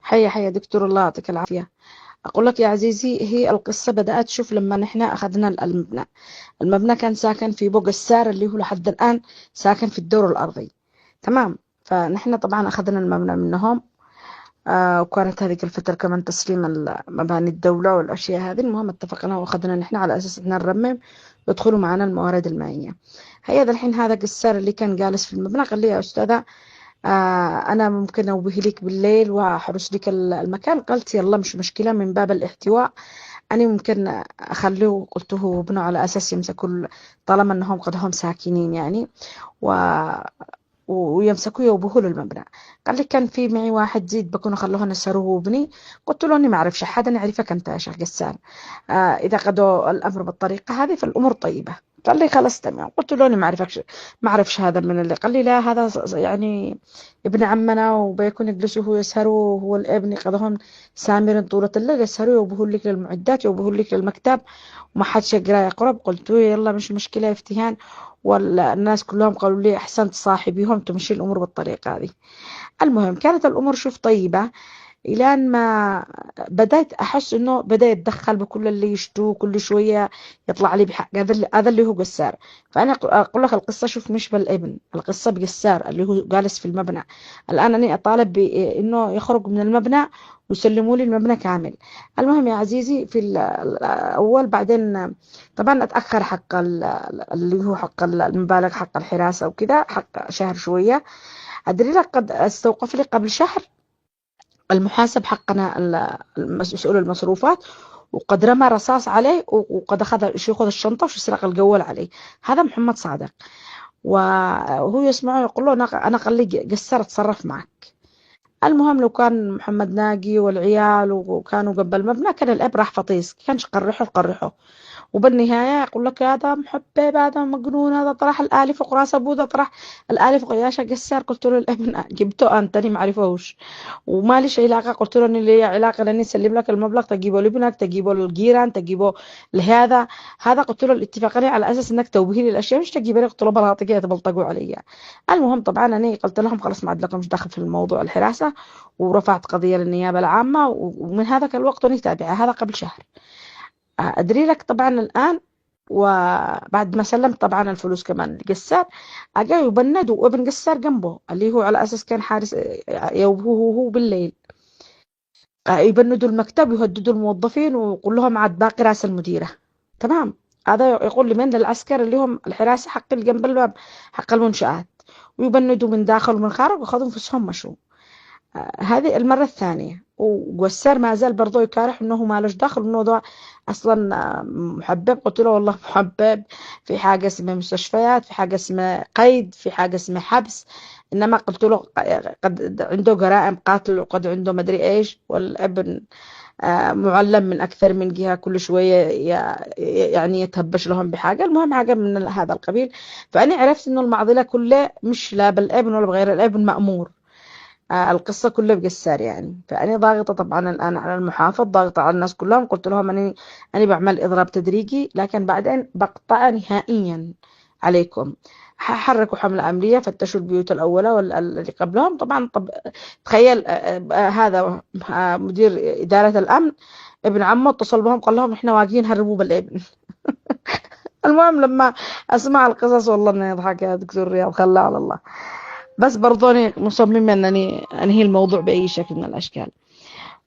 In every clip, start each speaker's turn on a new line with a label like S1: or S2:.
S1: حيا حيا دكتور، الله يعطيك العافية. أقول لك يا عزيزي، هي القصة بدأت. شوف، لما نحن أخذنا المبنى كان ساكن في بوق السار اللي هو لحد الآن ساكن في الدور الأرضي. تمام. فنحن طبعا أخذنا المبنى منهم. وكانت هذيك الفترة كمان تسليم مباني الدولة والأشياء هذه. المهم اتفقنا وأخذنا نحن على أساس إحنا نرمم ويدخلوا معنا الموارد المائية. هيا الحين هذا قسار اللي كان جالس في المبنى قال لي: يا أستاذة، أنا ممكن أوبه لك بالليل وأحرس لك المكان. قلت: يلا، مش مشكلة، من باب الاحتواء أنا ممكن أخليه. قلت هو بنوا على أساس يمسكوا طالما أنهم قد هم ساكنين يعني، و... ويمسكوا يوبهوا له المبنى. قال لي: كان في معي واحد زيد بكون أخلوه نسروه وبني. قلت له: أني ما أعرف حدا نعرفك أنت يا شيخ قسام. إذا قضوا الأمر بالطريقة هذه فالأمور طيبة. قال لي: خلاص تمام. قلت له: أنا ما أعرفش هذا من اللي. قال لي: لا، هذا يعني ابن عمنا، وبيكون يجلسوا هو يسهروا، هو الابن قضهم سامر طولة الليل يسهروا، يوبهوا لك للمعدات، يوبهوا لك للمكتب، وما حدش يقرأ يقرب. قلت له: يلا، مش مشكلة، افتهان. والناس كلهم قالوا لي: أحسنت صاحبيهم، تمشي الأمور بالطريقة هذه. المهم كانت الأمور شوف طيبة، إلى أن ما بدأت أحس إنه بدأ يتدخل بكل اللي يشتوه كل شوية، يطلع لي بحق. هذا اللي هو قسار. فأنا أقول لك القصة، شوف، مش بالابن، القصة بقسار اللي هو جالس في المبنى. الآن أنا أطالب بإنه يخرج من المبنى ويسلموا لي المبنى كامل. المهم يا عزيزي، في الأول بعدين طبعا أتأخر حق اللي هو حق المبالغ، حق الحراسة وكذا، حق شهر شوية. أدري لك قد استوقف لي قبل شهر المحاسب حقنا مسؤول المصروفات، وقد رمى رصاص عليه، وقد أخذ شو يأخذ الشنطة وشو يسرق الجوال عليه. هذا محمد صادق. وهو يسمعه يقول له: أنا قال لي قسر أتصرف معك. المهم لو كان محمد ناقي والعيال وكانوا قبل المبنى، كان الأب راح فطيس، كانش قرحه. وبالنهاية يقول لك: هذا محبب، هذا مجنون، هذا طرح الآلي فوق راس أبوه، ده طرح الآلي فوق. يا شا قسار، قلت له: الابن جبته أنت، أنا ما أعرفهوش وما ليش علاقة. قلت له: أنا لي علاقة، لأني أسلم لك المبلغ تجيبه لابنك، تجيبه للجيران، تجيبه لهذا. قلت له: الاتفاق على أساس إنك توبه لي الأشياء، مش تجيبه لي. قلت له: بلاطقية تبلطقوا علي. المهم طبعا أنا قلت لهم: خلاص، ما عاد لكمش دخل في الموضوع الحراسة. ورفعت قضية للنيابة العامة، ومن هذاك الوقت وأنا تابعة. هذا قبل شهر. أدري لك طبعا الآن، وبعد ما سلمت طبعا الفلوس كمان للقسار، أجا يبند وابن قسار جنبه اللي هو على أساس كان حارس هو بالليل. يبندوا المكتب ويهددوا الموظفين ويقول لهم: عاد باقي راس المديرة. تمام. هذا يقول لمن؟ للعسكر اللي هم الحراسة حق اللي جنب الباب، حق المنشآت. ويبندوا من داخل ومن خارج وخذوا فلوسهم مشوا. هذه المرة الثانية. وقسار ما زال برضو يكارح انه ما لهش دخل انه ده اصلا محبب. قلت له: والله محبب في حاجة اسمها مستشفيات، في حاجة اسمها قيد، في حاجة اسمها حبس. انما قلت له: قد عنده جرائم قتل، وقد عنده مدري ايش، والابن معلم من اكثر من جهة، كل شوية يعني يتهبش لهم بحاجة. المهم حاجة من هذا القبيل. فأنا عرفت انه المعضلة كلها مش لا بالابن ولا بغير الابن، مأمور. القصة كلها بقصار يعني. فأنا ضاغطة طبعا الآن على المحافظ، ضاغطة على الناس كلهم. قلت لهم: أنا بعمل إضراب تدريجي، لكن بعدين بقطع نهائيا عليكم. حركوا حملة أمنية، فتشوا البيوت الأولى واللي قبلهم طبعا. تخيل، هذا مدير إدارة الأمن ابن عمه اتصل بهم قال لهم: إحنا واقفين هربوا بالابن. المهم لما أسمع القصص والله إني أضحك يا دكتور رياض، خلاه على الله. بس برضوني مصممة أنني أنهي الموضوع بأي شكل من الأشكال.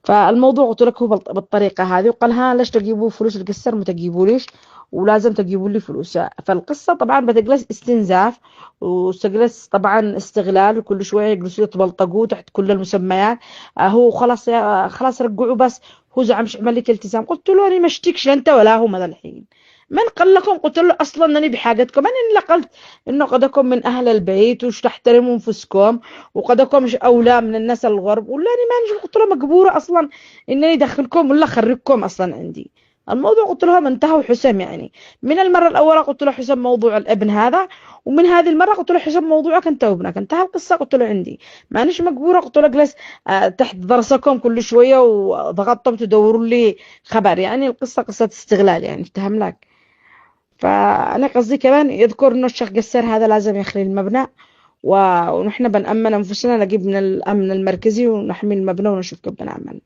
S1: فالموضوع قلت لك هو بالطريقة هذه. وقال: ها، ليش تجيبوا فلوس القسر؟ ما تجيبوا ليش، ولازم تجيبوا لي فلوس. فالقصة طبعا بتجلس استنزاف، وتجلس طبعا استغلال، وكل شوية يجلسوا يتبلطقوا تحت كل المسميات. هو خلاص، خلاص رجعوا بس. هو زعمش عمل لك التزام. قلت له: أنا ما اشتكش لا أنت ولا هو. ماذا الحين؟ من قال لكم؟ قلت له: أصلا أنني بحاجتكم. أنا نقلت إنه قد أكون من أهل البيت وش تحترموا أنفسكم، وقد أكون مش أولى من الناس الغرب. ولا أنا ما نجي. قلت له: مجبورة أصلا إنني أدخلكم ولا أخرجكم أصلا عندي. الموضوع قلت لهم انتهى وحسم يعني. من المرة الأولى قلت له: حسم موضوع الابن هذا. ومن هذه المرة قلت له: حسم موضوعك أنت وابنك. انتهى القصة. قلت له: عندي مانيش مجبورة. قلت له: جلس تحت ضرسكم كل شوية وضغطتم تدوروا لي خبر. يعني القصة قصة استغلال يعني، افتهم لك. فأنا قصدي كمان يذكر إنه الشيخ قسر هذا لازم يخلي المبنى، ونحن بنأمن أنفسنا، نجيب من الأمن المركزي ونحمي المبنى ونشوف كيف بنعمل.